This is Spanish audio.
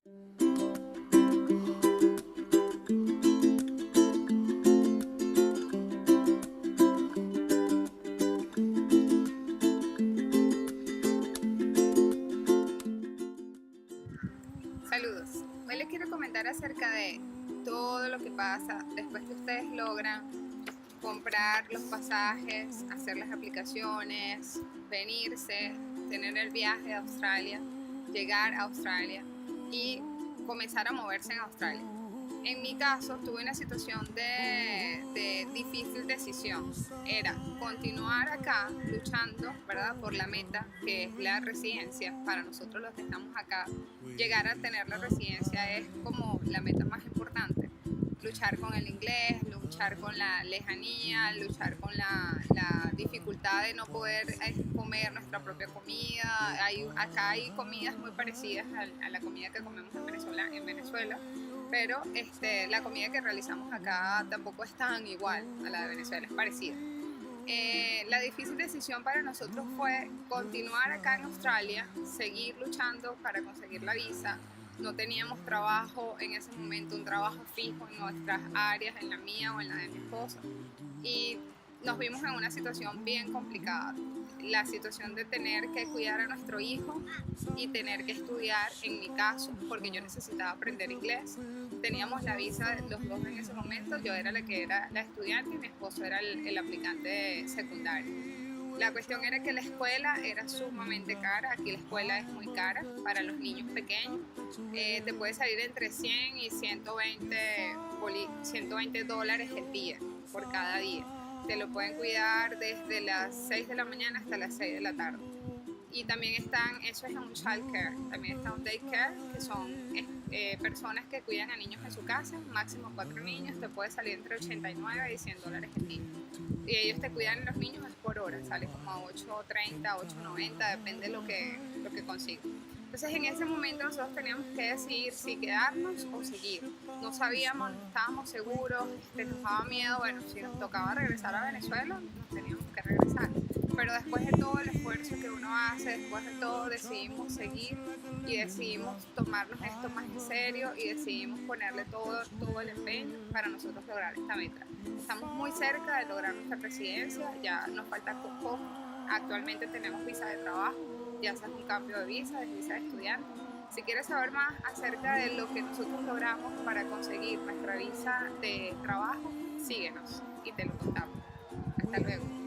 Saludos. Hoy les quiero comentar acerca de todo lo que pasa después que ustedes logran comprar los pasajes, hacer las aplicaciones, venirse, tener el viaje a Australia, llegar a Australia y comenzar a moverse en Australia. En mi caso tuve una situación de difícil decisión. Era continuar acá luchando, ¿verdad?, por la meta que es la residencia. Para nosotros los que estamos acá, llegar a tener la residencia es como la meta más importante. Luchar con el inglés, luchar con la lejanía, luchar con la dificultad de no poder comer nuestra propia comida. Acá hay comidas muy parecidas a la comida que comemos en Venezuela, pero la comida que realizamos acá tampoco es tan igual a la de Venezuela, es parecida. La difícil decisión para nosotros fue continuar acá en Australia, seguir luchando para conseguir la visa. No teníamos trabajo en ese momento, un trabajo fijo en nuestras áreas, en la mía o en la de mi esposo, y nos vimos en una situación bien complicada. La situación de tener que cuidar a nuestro hijo y tener que estudiar, en mi caso, porque yo necesitaba aprender inglés. Teníamos la visa los dos en ese momento, yo era la que era la estudiante y mi esposo era el aplicante secundario. La cuestión era que la escuela era sumamente cara. Aquí la escuela es muy cara para los niños pequeños. Te puede salir entre 100 y 120 dólares el día, por cada día. Te lo pueden cuidar desde las 6 de la mañana hasta las 6 de la tarde. Y también eso es un childcare, también está un daycare, que son personas que cuidan a niños en su casa, máximo 4 niños, te puede salir entre 89 y 100 dólares el día. Y ellos te cuidan los niños es por hora, sale como a 8.30, 8.90, depende de lo que consigas. Entonces en ese momento nosotros teníamos que decidir si quedarnos o seguir. No sabíamos, no estábamos seguros, nos daba miedo. Bueno, si nos tocaba regresar a Venezuela, nos teníamos que regresar. Pero después de todo el esfuerzo que uno hace, después de todo decidimos seguir y decidimos tomarnos esto más en serio y decidimos ponerle todo el empeño para nosotros lograr esta meta. Estamos muy cerca de lograr nuestra residencia, ya nos falta poco. Actualmente tenemos visa de trabajo, ya sea un cambio de visa de estudiante. Si quieres saber más acerca de lo que nosotros logramos para conseguir nuestra visa de trabajo, síguenos y te lo contamos. Hasta luego.